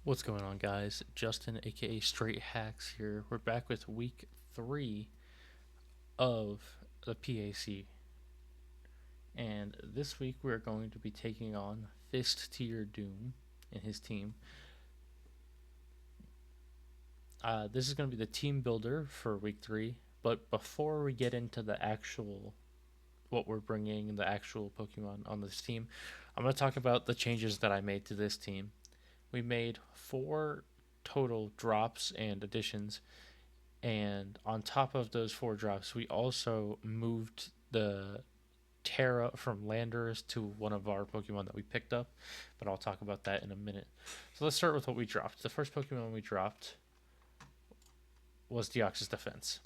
What's going on, guys? Justin, aka Straight Hacks, here. We're back with week 3 of the PAC, and this week we're going to be taking on Fisttoyourdoom and his team. This is going to be the team builder for week 3, but before we get into the actual what we're bringing, the actual Pokemon on this team, I'm going to talk about the changes that I made to this team. We made 4 total drops and additions. And on top of those 4 drops, we also moved the Terra from Landorus to one of our Pokemon that we picked up, but I'll talk about that in a minute. So let's start with what we dropped. The first Pokemon we dropped was Deoxys Defense.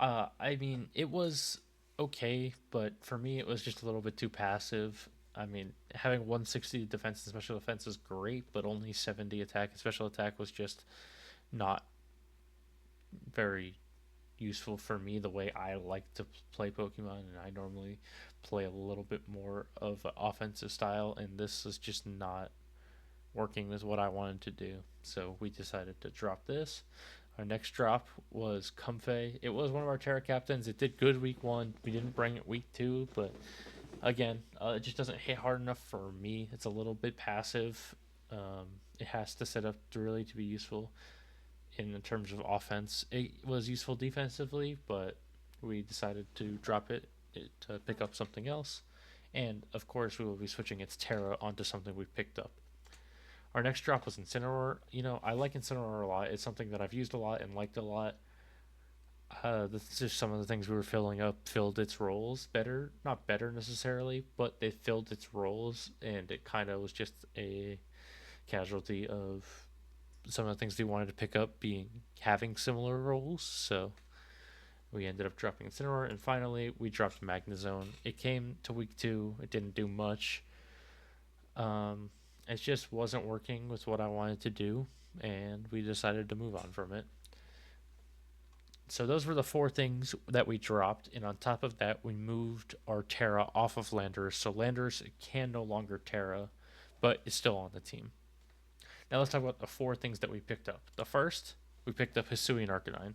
I mean, it was okay, but for me, it was just a little bit too passive. I mean, having 160 defense and special defense is great, but only 70 attack and special attack was just not very useful for me the way I like to play Pokemon, and I normally play a little bit more of an offensive style, and this is just not working with what I wanted to do. So we decided to drop this. Our next drop was Comfey. It was one of our Terra captains. It did good week 1. We didn't bring it week 2, but again, it just doesn't hit hard enough for me. It's a little bit passive. It has to set up really to be useful in terms of offense. It was useful defensively, but we decided to drop it to pick up something else. And of course, we will be switching its Terra onto something we picked up. Our next drop was Incineroar. You know, I like Incineroar a lot. It's something that I've used a lot and liked a lot. This is some of the things we were filling up, filled its roles better. Not better necessarily, but they filled its roles, and it kind of was just a casualty of some of the things they wanted to pick up being having similar roles. So we ended up dropping Incineroar, and finally we dropped Magnezone. It came to week 2. It didn't do much. It just wasn't working with what I wanted to do, and we decided to move on from it. So those were the 4 things that we dropped, and on top of that, we moved our Terra off of Landorus. So Landorus can no longer Terra, but is still on the team. Now let's talk about the 4 things that we picked up. The first, we picked up Hisuian Arcanine.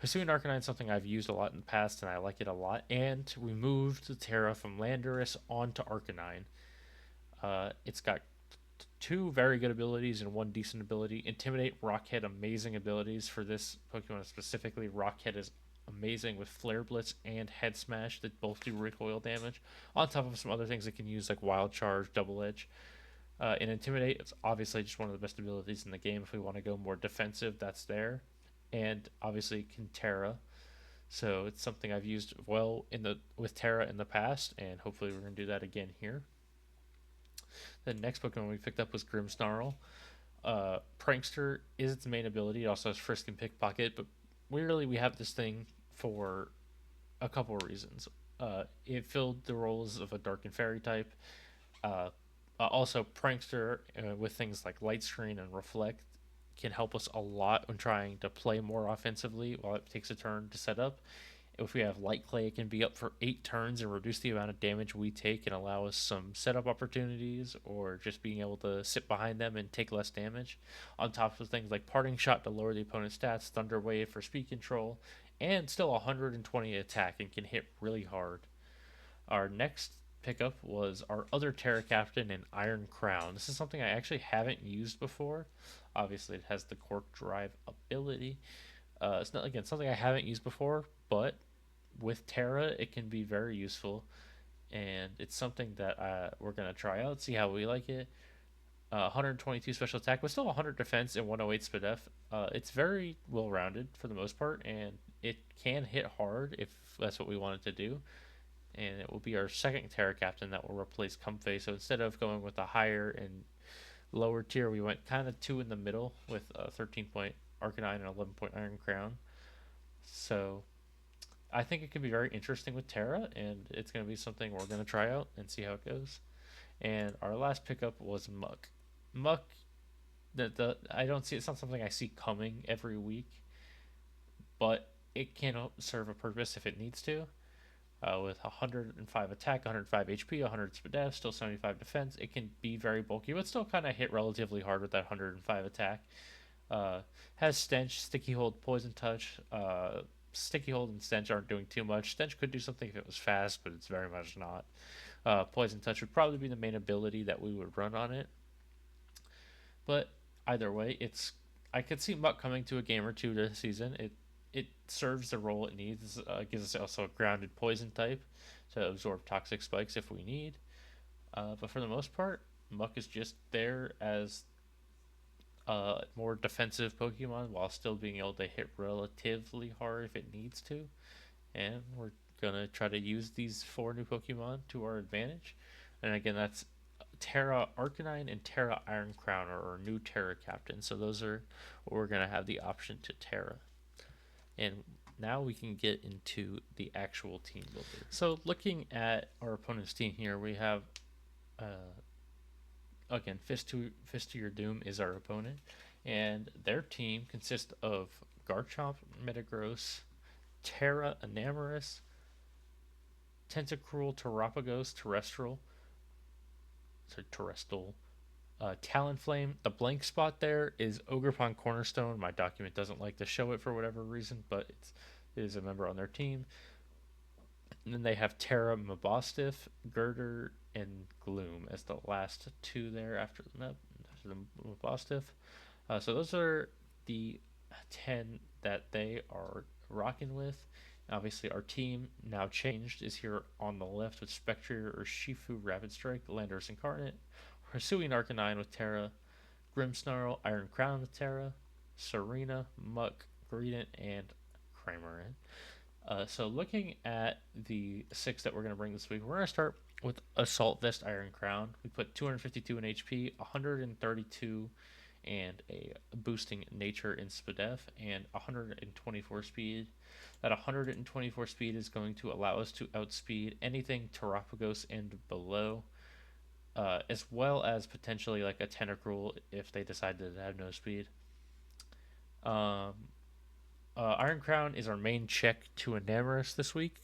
Hisuian Arcanine is something I've used a lot in the past, and I like it a lot. And we moved the Terra from Landorus onto Arcanine. It's got 2 very good abilities and 1 decent ability. Intimidate, Rockhead, amazing abilities for this Pokemon specifically. Rockhead is amazing with Flare Blitz and Head Smash that both do recoil damage, on top of some other things it can use like Wild Charge, Double Edge. And Intimidate, it's obviously just one of the best abilities in the game. If we want to go more defensive, that's there. And obviously Terra. So it's something I've used well in the with Terra in the past, and hopefully we're going to do that again here. The next Pokemon we picked up was Grimmsnarl. Prankster is its main ability. It also has Frisk and Pickpocket, but weirdly we have this thing for a couple of reasons. It filled the roles of a Dark and Fairy type. Also, Prankster with things like Light Screen and Reflect can help us a lot when trying to play more offensively while it takes a turn to set up. If we have Light Clay, it can be up for 8 turns and reduce the amount of damage we take and allow us some setup opportunities or just being able to sit behind them and take less damage. On top of things like Parting Shot to lower the opponent's stats, Thunder Wave for speed control, and still 120 attack and can hit really hard. Our next pickup was our other Terra Captain in Iron Crown. This is something I actually haven't used before. Obviously, it has the Cork Drive ability. It's not again something I haven't used before, but with Terra, it can be very useful, and it's something that we're gonna try out, see how we like it. 122 special attack, but still 100 defense and 108 speed F. It's very well rounded for the most part, and it can hit hard if that's what we wanted to do. And it will be our second Terra Captain that will replace Comfey. So instead of going with a higher and lower tier, we went kind of 2 in the middle with a 13-point Arcanine and 11-point Iron Crown. So I think it could be very interesting with Terra, and it's going to be something we're going to try out and see how it goes. And our last pickup was Muck. Muck, I don't see it's not something I see coming every week, but it can serve a purpose if it needs to. with 105 attack, 105 HP, 100 SPDF, still 75 defense. It can be very bulky, but still kind of hit relatively hard with that 105 attack. Has Stench, Sticky Hold, Poison Touch. Sticky Hold and Stench aren't doing too much. Stench could do something if it was fast, but it's very much not. Poison Touch would probably be the main ability that we would run on it. But either way, I could see Muck coming to a game or two this season. It serves the role it needs. Gives us also a grounded poison type to absorb toxic spikes if we need. But for the most part, Muck is just there as a more defensive Pokemon while still being able to hit relatively hard if it needs to. And we're gonna try to use these 4 new Pokemon to our advantage. And again, that's Terra Arcanine and Terra Iron Crown are our new Terra Captain. So those are what we're gonna have the option to Terra. And now we can get into the actual team builder. So looking at our opponent's team here, we have again Fisttoyourdoom is our opponent, and their team consists of Garchomp, Metagross, Terra Enamorus, Tentacruel, Terrapagos, Terrestrial, Talonflame. The blank spot there is Ogerpon Cornerstone. My document doesn't like to show it for whatever reason, but it is a member on their team. And then they have Terra Mabostiff, Girder, and Gloom as the last 2 there after the Mabostiff. So those are the 10 that they are rocking with. Obviously, our team now changed is here on the left with Spectre or Shifu Rapid Strike, Landorus Incarnate, Hisuian Arcanine with Terra, Grimmsnarl, Iron Crown with Terra, Serena, Muck, Greedent, and Cramorant. So looking at the 6 that we're going to bring this week, we're going to start with Assault Vest Iron Crown. We put 252 in HP, 132 and a boosting nature in SPDEF, and 124 speed. That 124 speed is going to allow us to outspeed anything Terrapagos and below, as well as potentially like a Tentacruel if they decide to have no speed. Iron Crown is our main check to Enamorus this week.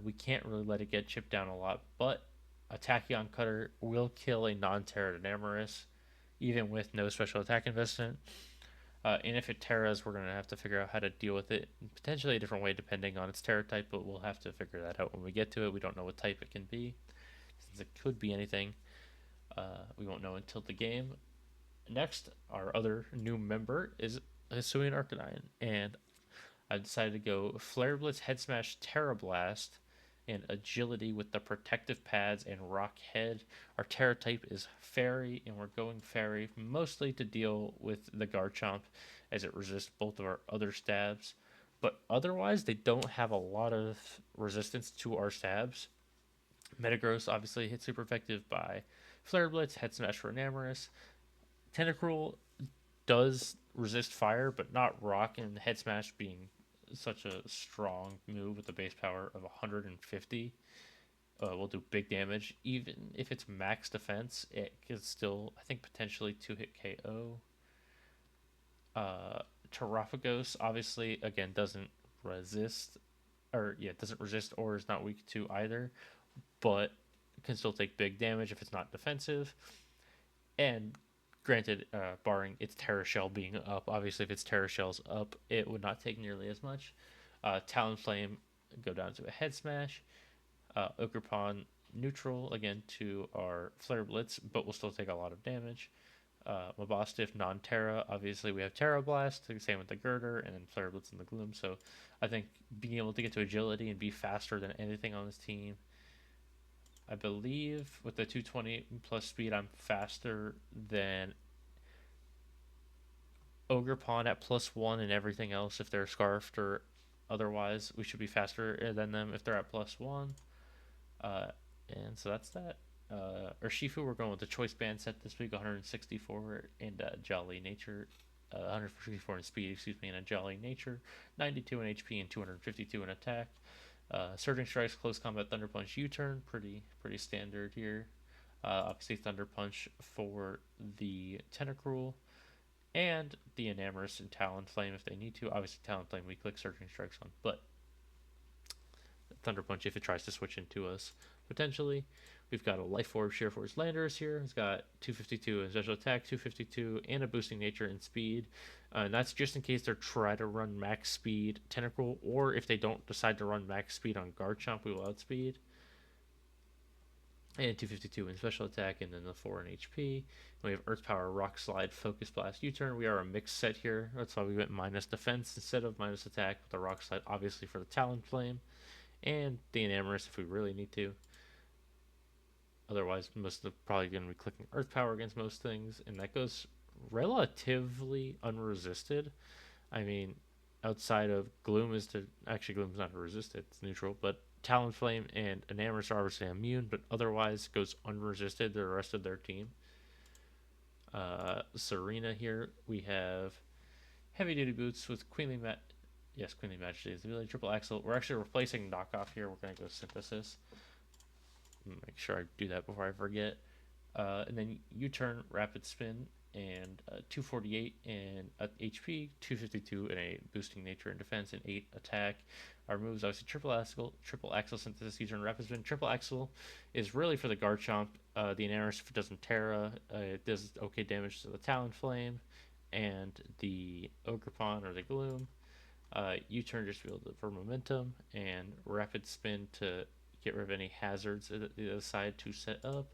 We can't really let it get chipped down a lot, but a Tachyon Cutter will kill a non-Terra Enamorus, even with no special attack investment. And if it Terras, we're going to have to figure out how to deal with it, potentially a different way depending on its Terra type, but we'll have to figure that out when we get to it. We don't know what type it can be, since it could be anything. We won't know until the game. Next, our other new member is Hisuian Arcanine, and I decided to go Flare Blitz, Head Smash, Terra Blast, and Agility with the Protective Pads and Rock Head. Our Terra type is Fairy, and we're going Fairy mostly to deal with the Garchomp as it resists both of our other stabs. But otherwise, they don't have a lot of resistance to our stabs. Metagross obviously hits super effective by Flare Blitz, Head Smash for Enamorus. Tentacruel does resist fire, but not rock, and Head Smash being such a strong move with a base power of 150 will do big damage. Even if it's max defense, it can still, I think, potentially 2-hit KO. Terrapagos obviously again doesn't resist, doesn't resist or is not weak to either, but can still take big damage if it's not defensive. And granted, barring its Terra Shell being up, obviously if its Terra Shell's up, it would not take nearly as much. Talonflame go down to a Head Smash. Ogerpon neutral again to our Flare Blitz, but will still take a lot of damage. Mabostiff non-Terra, obviously we have Terra Blast, the same with the Girder, and then Flare Blitz and the Gloom. So I think being able to get to agility and be faster than anything on this team. I believe with the 220 plus speed, I'm faster than Ogerpon at +1 and everything else. If they're scarfed or otherwise, we should be faster than them if they're at +1. And so that's that. Urshifu, we're going with the Choice Band set this week, 164 and Jolly Nature, 164 in speed, and a Jolly Nature, 92 in HP and 252 in attack. Surging Strikes, Close Combat, Thunder Punch, U-Turn, pretty standard here. Obviously Thunder Punch for the Tentacruel, and the Enamorus and Talonflame if they need to. Obviously Talonflame we click Surging Strikes on, but Thunder Punch if it tries to switch into us, potentially. We've got a Life Orb Sheer Force Landorus here. It's got 252 in special attack, 252, and a boosting nature and speed. And that's just in case they try to run max speed Tentacruel, or if they don't decide to run max speed on Garchomp, we will outspeed. And 252 in special attack, and then the 4 in HP. We have Earth Power, Rock Slide, Focus Blast, U-Turn. We are a mixed set here. That's why we went minus defense instead of minus attack, with the Rock Slide obviously for the Talonflame, and the Enamorus if we really need to. Otherwise, most of probably going to be clicking Earth Power against most things, and that goes relatively unresisted. I mean, outside of Gloom actually Gloom's not resisted, it's neutral, but Talonflame and Enamorus are obviously immune, but otherwise goes unresisted to the rest of their team. Serena here, we have Heavy Duty Boots with Queenly Majesty is the ability Triple Axle. We're actually replacing Knockoff here. We're going to go Synthesis. Make sure I do that before I forget. And then U-Turn, Rapid Spin, and 248 in HP, 252 in a boosting nature and defense, and 8 attack. Our moves obviously Triple Axle, Synthesis, U-Turn, Rapid Spin. Triple Axle is really for the Garchomp. The Enamorus, if it doesn't Terra, it does okay damage to the Talonflame and the Ogerpon or the Gloom. U-Turn just for momentum, and Rapid Spin to get rid of any hazards at the other side to set up,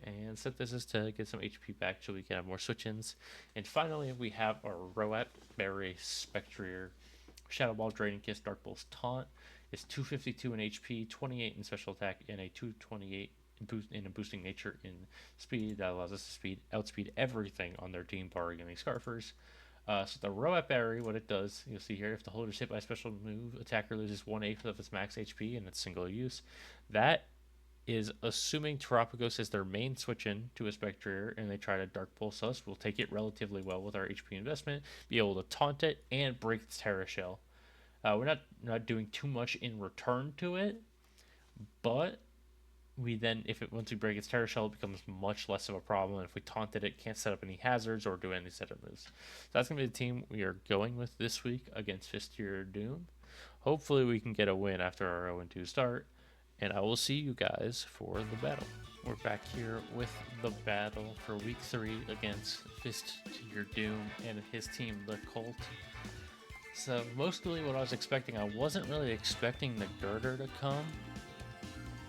and Synthesis to get some HP back so we can have more switch-ins. And finally, we have our Roat Berry Spectrier Shadow Ball, Draining Kiss, Dark Pulse, Taunt. It's 252 in HP, 28 in special attack, and a 228 in a boosting nature in speed. That allows us to outspeed everything on their team, barring any Scarfers. So the Roat Berry, what it does, you'll see here, if the holder is hit by a special move, attacker loses 1/8 of its max HP, and it's single use. That is assuming Terapagos is their main switch-in to a Spectrier, and they try to Dark Pulse us. We'll take it relatively well with our HP investment, be able to taunt it, and break its Terra Shell. We're not doing too much in return to it, but we then, once we break its Terra Shell, it becomes much less of a problem. And if we taunted it, can't set up any hazards or do any setup moves. So that's going to be the team we are going with this week against Fisttoyourdoom. Hopefully we can get a win after our 0-2 start, and I will see you guys for the battle. We're back here with the battle for week 3 against Fisttoyourdoom and his team, the Colt. So mostly what I was expecting, I wasn't really expecting the Girder to come,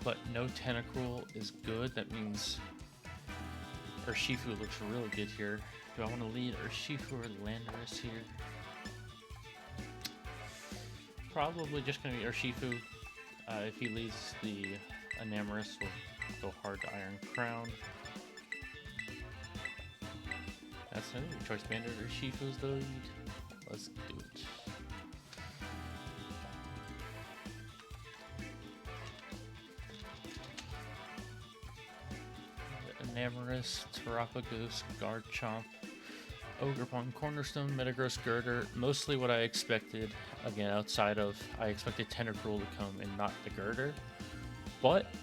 but no Tentacruel is good. That means Urshifu looks really good here. Do I want to lead Urshifu or Landorus here? Probably just going to be Urshifu. If he leads the Enamorus, we'll go hard to Iron Crown. That's it. Choice Bandit Urshifu's the lead. Let's do it. Enamorus, Terapagos, Garchomp, Ogerpon, Cornerstone, Metagross, Girder. Mostly what I expected. Again, outside of, I expected Tentacruel to come and not the Girder. But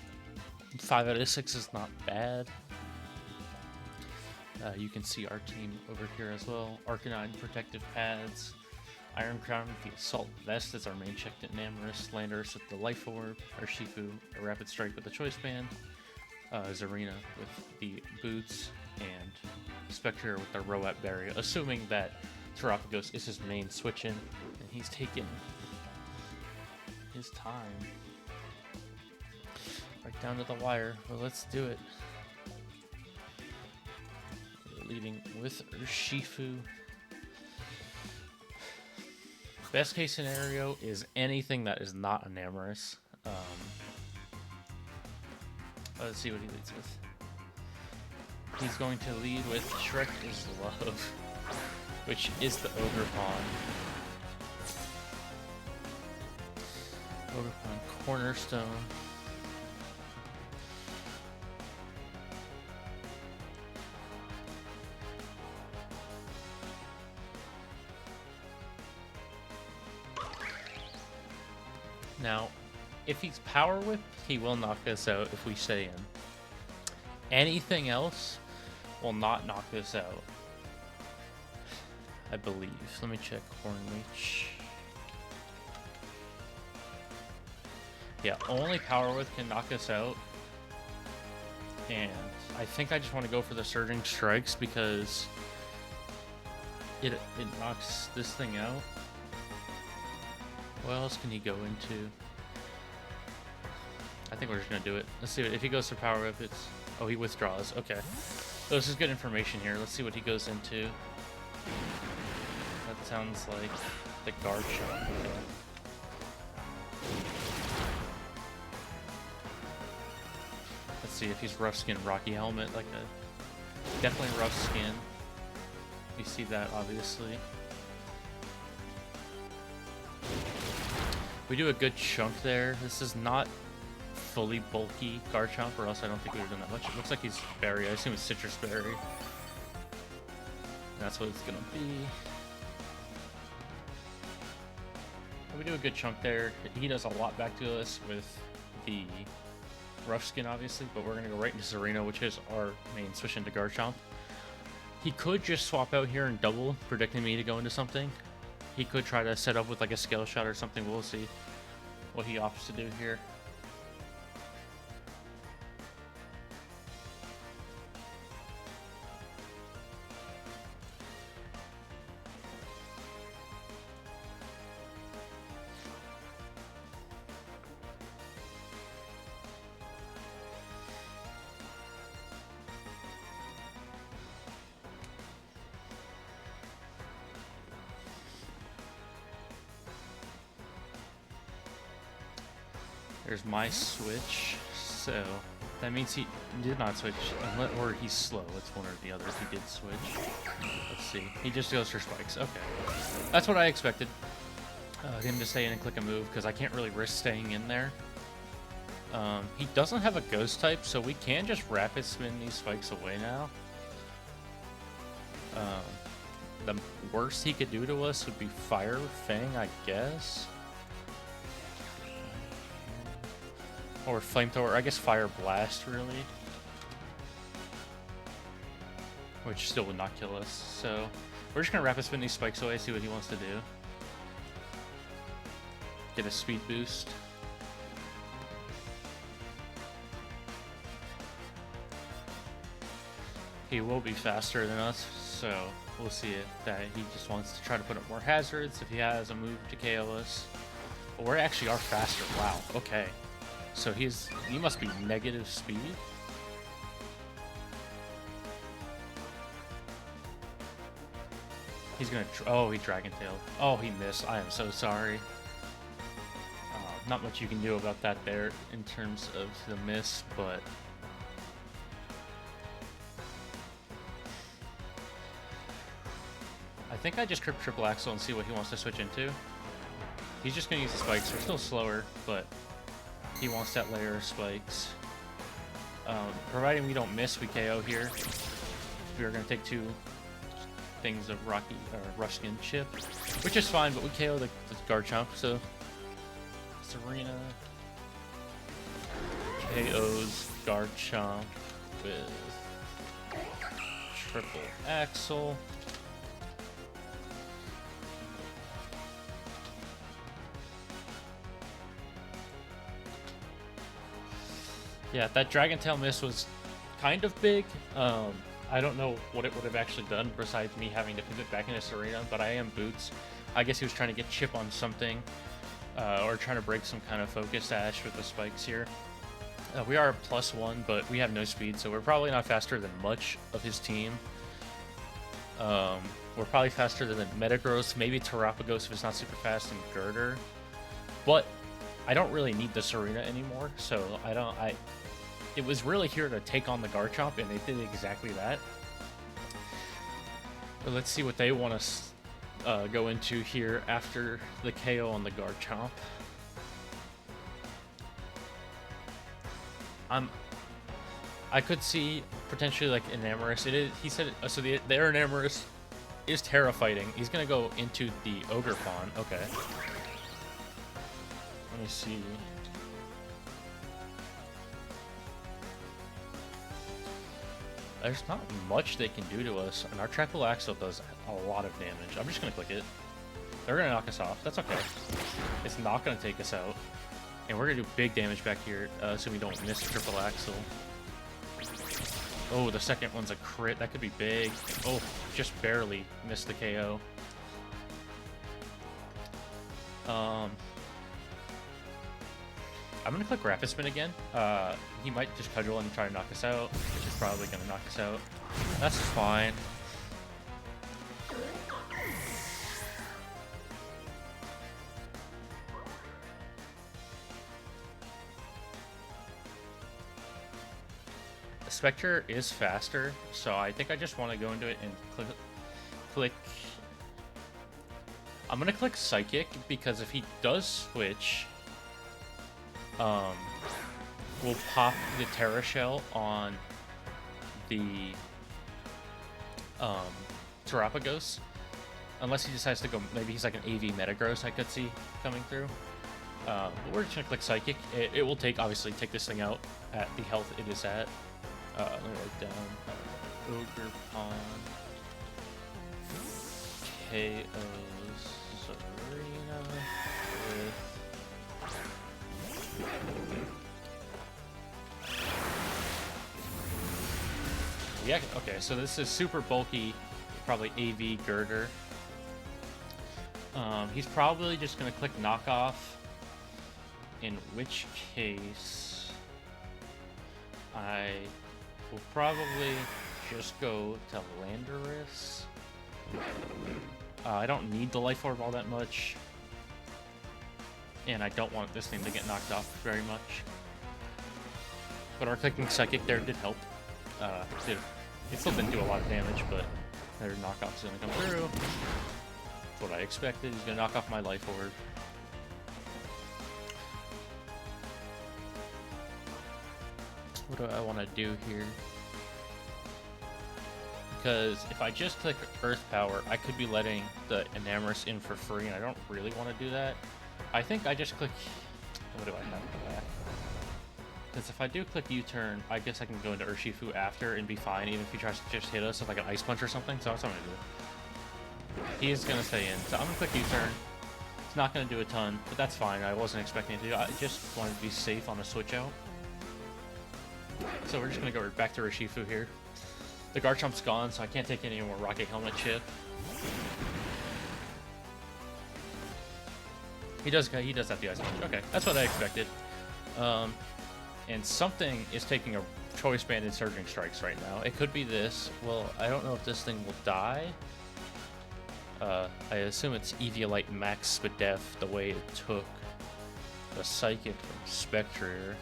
5 out of 6 is not bad. You can see our team over here as well. Arcanine, Protective Pads, Iron Crown with the Assault Vest as our main checked Enamorus, Landorus with the Life Orb, Urshifu, a Rapid Strike with the Choice Band, Zarina with the Boots, and Spectrier with the Roat Berry, assuming that Terapagos is his main switch-in, and he's taken his time. Right down to the wire, but let's do it. We're leading with Urshifu. Best case scenario is anything that is not Enamorus. Let's see what he leads with. He's going to lead with Shrek is Love, which is the Ogerpon. Ogerpon Cornerstone. Now, if he's Power Whip, he will knock us out if we stay in. Anything else will not knock us out, I believe. Let me check Horn Leech. Yeah, only Power Whip can knock us out. And I think I just want to go for the Surging Strikes because it knocks this thing out. What else can he go into? I think we're just going to do it. Let's see if he goes for Power Whip. It's... Oh, he withdraws. Okay. So this is good information here. Let's see what he goes into. That sounds like the guard shot. Okay. Let's see if he's rough skin, Rocky Helmet, like a definitely rough skin. You see that obviously. We do a good chunk there. This is not fully bulky Garchomp, or else I don't think we would have done that much. It looks like he's berry. I assume it's citrus berry. That's what it's gonna be. We do a good chunk there. He does a lot back to us with the rough skin, obviously, but we're gonna go right into Serena, which is our main switch into Garchomp. He could just swap out here and double, predicting me to go into something. He could try to set up with like a scale shot or something. We'll see what he opts to do here. There's my switch, so that means he did not switch, or he's slow. It's one or the other if he did switch. Let's see. He just goes for spikes. Okay. That's what I expected. Him to stay in and click a move, because I can't really risk staying in there. He doesn't have a ghost type, so we can just rapid spin these spikes away now. The worst he could do to us would be Fire Fang, I guess. Or Flamethrower, I guess Fire Blast, really. Which still would not kill us. So, we're just going to rapid spin these spikes away, see what he wants to do. Get a speed boost. He will be faster than us, so we'll see if that he just wants to try to put up more hazards, if he has a move to KO us. But we actually are faster. Wow, okay. So he must be negative speed. He's gonna, oh, he Dragon Tailed. Oh, he missed. I am so sorry. Not much you can do about that there in terms of the miss, but I think I just crypt Triple Axle and see what he wants to switch into. He's just gonna use the spikes. We're still slower, but he wants that layer of spikes. Providing we don't miss, we KO here. We are going to take 2 things of Rocky or Rush Skin Chip, which is fine, but we KO the Garchomp, so Serena KOs Garchomp with Triple Axle. Yeah, that Dragon Tail miss was kind of big. I don't know what it would have actually done besides me having to pivot back into Serena, but I am Boots. I guess he was trying to get chip on something, or trying to break some kind of focus dash with the spikes here. We are a +1, but we have no speed, so we're probably not faster than much of his team. We're probably faster than Metagross, maybe Terapagos if it's not super fast, and Girder. But I don't really need the Serena anymore, so it was really here to take on the Garchomp, and it did exactly that. But let's see what they want to go into here after the KO on the Garchomp. I could see potentially like Enamorous. He said so. The Enamorous is Terra fighting. He's gonna go into the Ogre Fawn. Okay. Let me see. There's not much they can do to us, and our Triple Axle does a lot of damage. I'm just gonna click it. They're gonna knock us off. That's okay. It's not gonna take us out. And we're gonna do big damage back here, so we don't miss triple axle. Oh, the second one's a crit. That could be big. Oh, just barely missed the KO. I'm gonna click Rapid Spin again. He might just cudgel and try to knock us out, which is probably gonna knock us out. That's fine. Spectre is faster, so I think I just want to go into it and click. I'm gonna click Psychic because if he does switch, we'll pop the Terra Shell on the Terapagos, unless he decides to go. Maybe he's like an AV Metagross I could see coming through. But we're just gonna click Psychic. It will obviously take this thing out at the health it is at. Let me write down Ogre Pond KOs Serena with yeah, okay, so this is super bulky, probably AV Girder. He's probably just gonna click Knockoff, in which case I will probably just go to Landorus. I don't need the Life Orb all that much, and I don't want this thing to get knocked off very much. But our clicking Psychic there did help. It still didn't do a lot of damage, but their knockoff's gonna come through. That's what I expected. He's gonna knock off my Life Orb. What do I want to do here? Because if I just click Earth Power, I could be letting the Enamorus in for free, and I don't really want to do that. I think I just click... What do I have for that? Because if I do click U-turn, I guess I can go into Urshifu after and be fine, even if he tries to just hit us with like an Ice Punch or something. So that's what I'm going to do. He is going to stay in. So I'm going to click U-turn. It's not going to do a ton, but that's fine. I wasn't expecting it to do. I just wanted to be safe on a switch out. So we're just going to go back to Urshifu here. The Garchomp's gone, so I can't take any more Rocket Helmet chip. He does have the Ice Punch. Okay, that's what I expected. And something is taking a Choice Band and Surging Strikes right now. It could be this. Well, I don't know if this thing will die. I assume it's Eviolite Max Spadef the way it took the Psychic from Spectre.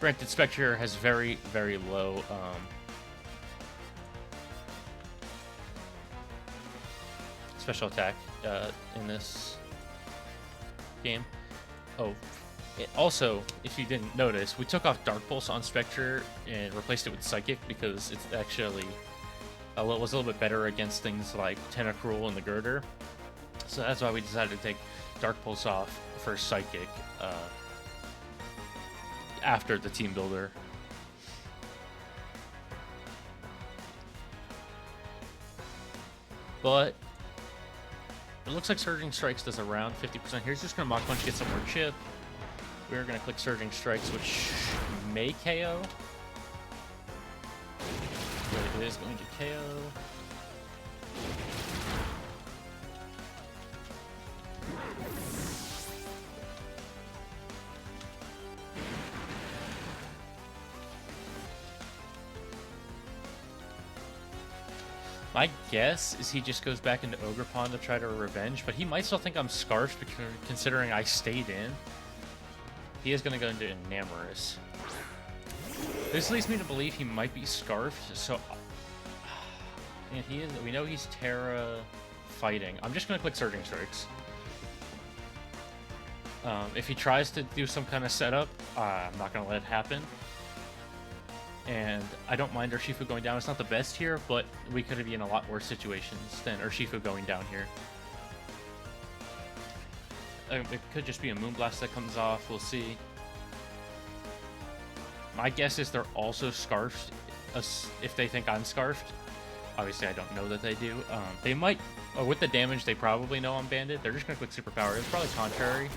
Granted, Spectre has very, very low special attack in this game. Oh, also, if you didn't notice, we took off Dark Pulse on Spectre and replaced it with Psychic because it's actually was a little bit better against things like Tentacruel and the Girder. So that's why we decided to take Dark Pulse off for Psychic after the Team Builder. But it looks like Surging Strikes does around 50%. Here's just gonna Mach Punch, get some more chip. We're gonna click Surging Strikes, which may KO. But it is going to KO. My guess is he just goes back into Ogre Pond to try to revenge, but he might still think I'm Scarfed considering I stayed in. He is going to go into Enamorus. This leads me to believe he might be Scarfed, so... And he is. We know he's Terra fighting. I'm just going to click Surging Strikes. If he tries to do some kind of setup, I'm not going to let it happen. And I don't mind Urshifu going down. It's not the best here, but we could be in a lot worse situations than Urshifu going down here. It could just be a Moonblast that comes off. We'll see. My guess is they're also Scarfed if they think I'm Scarfed. Obviously, I don't know that they do. They might with the damage, they probably know I'm banded. They're just gonna click superpower. It's probably contrary.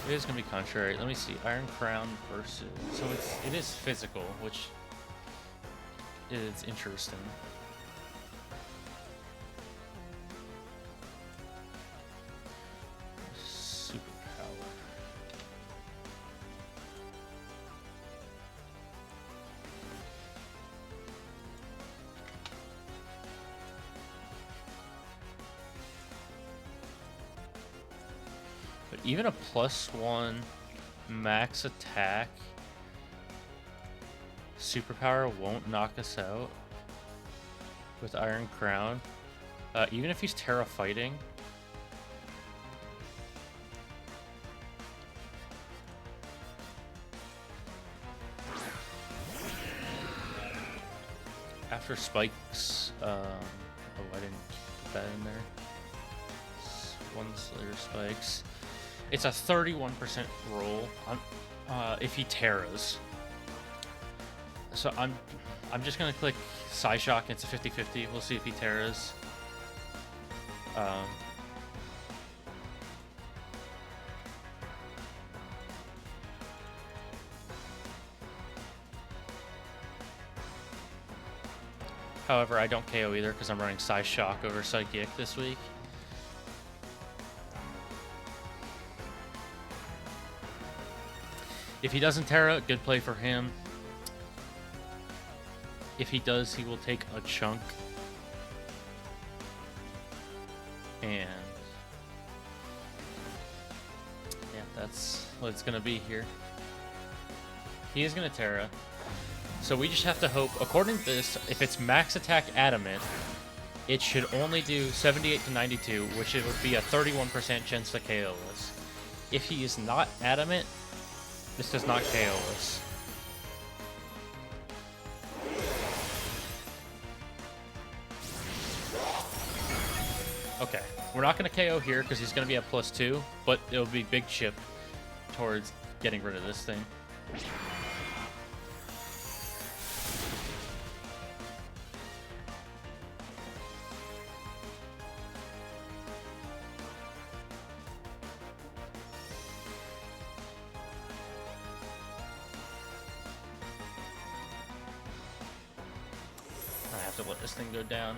It is gonna be contrary. Let me see. Iron Crown versus. So it is physical, which is interesting. Superpower. But even a +1 max attack superpower won't knock us out with Iron Crown. Even if he's Terra fighting. After spikes, oh, I didn't put that in there. One Slayer spikes. It's a 31% roll on, if he Terras. So I'm just gonna click Psyshock. It's a 50-50. We'll see if he Terras. However, I don't KO either because I'm running Psyshock over Psychic this week. If he doesn't Terra, good play for him. If he does, he will take a chunk. And yeah, that's what it's going to be here. He is going to Terra. So we just have to hope, according to this, if it's max attack adamant, it should only do 78 to 92, which it would be a 31% chance to KO us. If he is not adamant, this does not KO us. Okay, we're not going to KO here because he's going to be at +2, but it'll be big chip towards getting rid of this thing. I have to let this thing go down.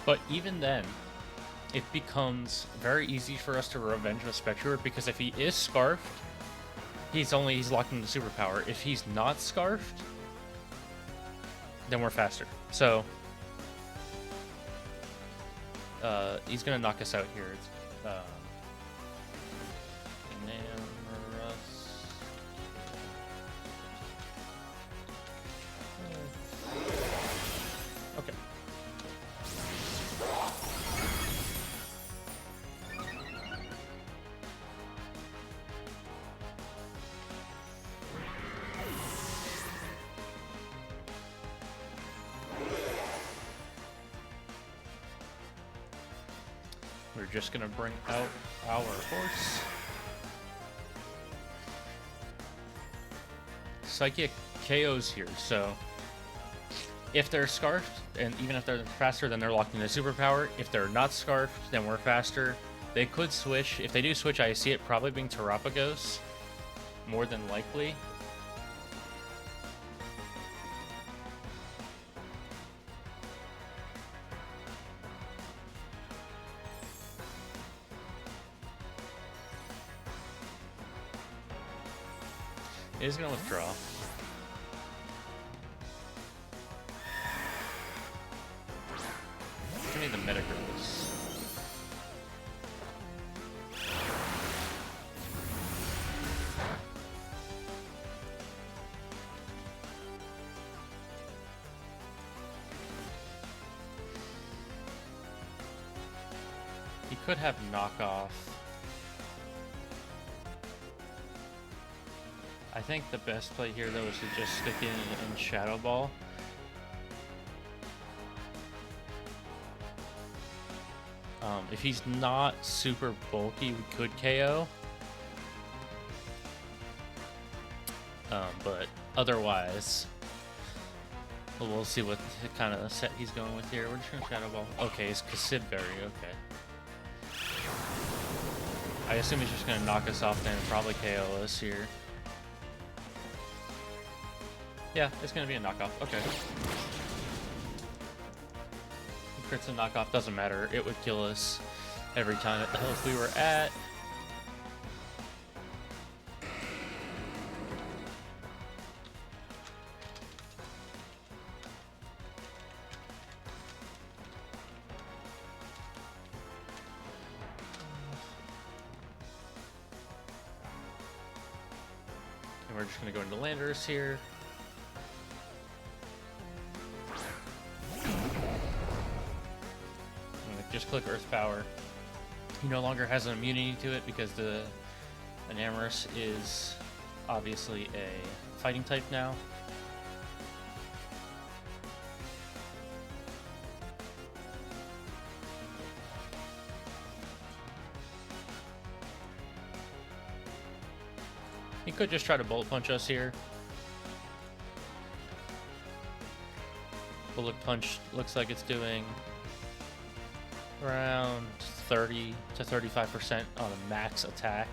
But even then, it becomes very easy for us to revenge the Spectre because if he is Scarfed, he's locked into superpower. If he's not Scarfed, then we're faster. So he's gonna knock us out here. It's, okay. We're just gonna bring out our horse. Psychic KOs here, so if they're Scarfed, and even if they're faster, then they're locked into superpower. If they're not Scarfed, then we're faster. They could switch. If they do switch, I see it probably being Terapagos, more than likely. It is going to withdraw. Give me the Metagross. He could have knockoff. I think the best play here, though, is to just stick in Shadow Ball. If he's not super bulky, we could KO. But otherwise, we'll see what kind of set he's going with here. We're just going to Shadow Ball. Okay, it's Cassibberry. Okay. I assume he's just going to knock us off then and probably KO us here. Yeah, it's going to be a knockoff. Okay. He crits a knockoff. Doesn't matter. It would kill us every time at the health we were at. We're just going to go into Landers here. I'm going to just click Earth Power. He no longer has an immunity to it because the Enamorus is obviously a fighting type now. He could just try to Bullet Punch us here. Bullet Punch looks like it's doing around 30 to 35% on a max attack.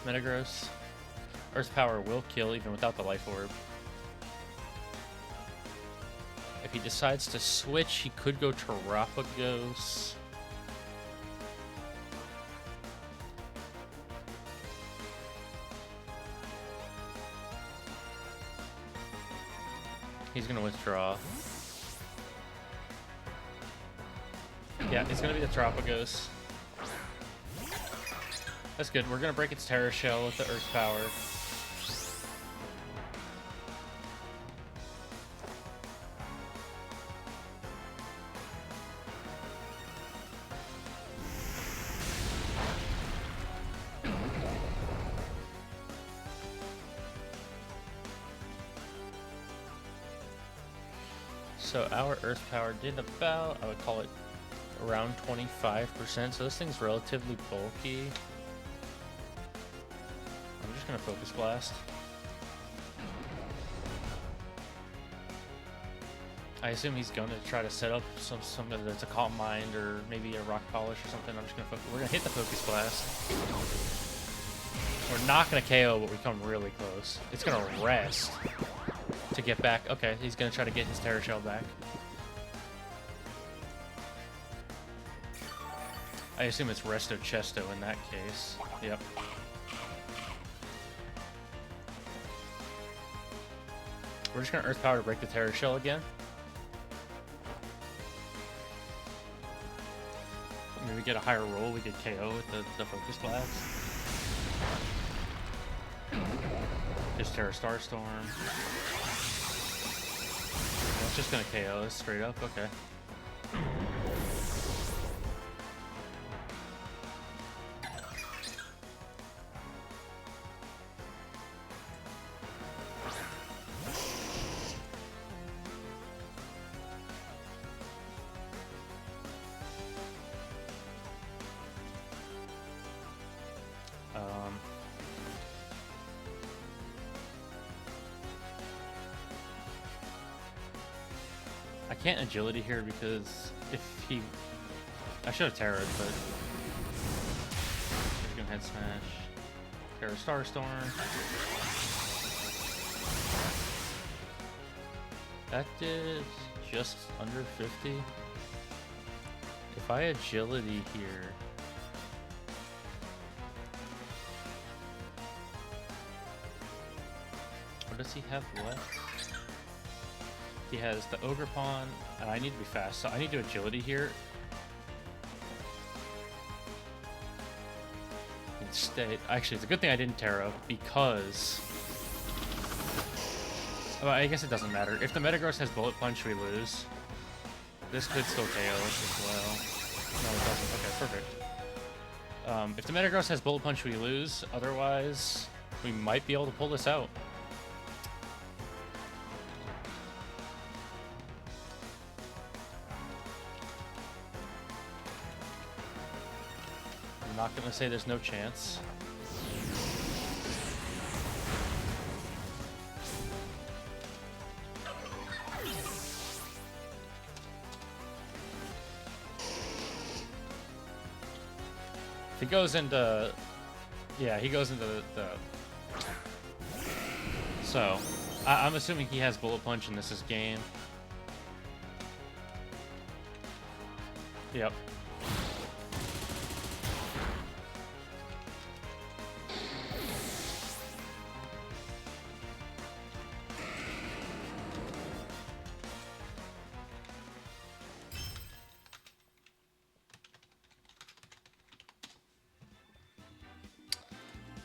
Metagross. Earth Power will kill even without the Life Orb. If he decides to switch, he could go Terapagos. He's going to withdraw. Yeah, it's going to be the Terapagos. That's good. We're going to break its Terra Shell with the Earth Power. So our Earth Power did about, I would call it around 25%. So this thing's relatively bulky. I'm just gonna Focus Blast. I assume he's going to try to set up something that's a Calm Mind or maybe a Rock Polish or something. I'm just gonna we're gonna hit the Focus Blast. We're not gonna KO, but we come really close. It's gonna rest to get back. Okay, he's gonna try to get his Terra Shell back. I assume it's Resto Chesto in that case. Yep. We're just gonna Earth Power to break the Terra Shell again. Maybe get a higher roll, we could KO with the Focus Blast. Just Terra Starstorm. It's just gonna KO us straight up, okay. I can't Agility here because if he... I should have Terra'd, but... He's gonna Head Smash. Terra Starstorm. That did just under 50. If I Agility here... What does he have left? He has the Ogre Pawn, and I need to be fast, so I need to Agility here. Instead, actually, it's a good thing I didn't Terra, because... Well, I guess it doesn't matter. If the Metagross has Bullet Punch, we lose. This could still KO us as well. No, it doesn't. Okay, perfect. If the Metagross has Bullet Punch, we lose. Otherwise, we might be able to pull this out. not going to say there's no chance. If he goes into... Yeah, he goes into the... So, I'm assuming he has Bullet Punch and this is game. Yep.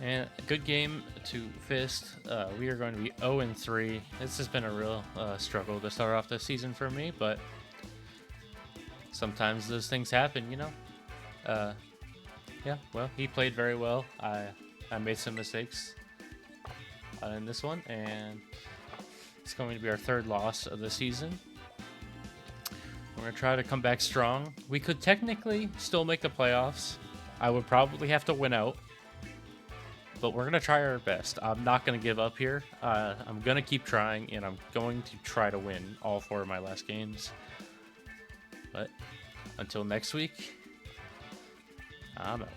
And a good game to Fist. We are going to be 0-3. This has been a real struggle to start off the season for me, but sometimes those things happen, you know? Yeah, well, he played very well. I made some mistakes in this one, and it's going to be our third loss of the season. We're going to try to come back strong. We could technically still make the playoffs. I would probably have to win out, but we're going to try our best. I'm not going to give up here. I'm going to keep trying, and I'm going to try to win all 4 of my last games. But until next week, I'm out.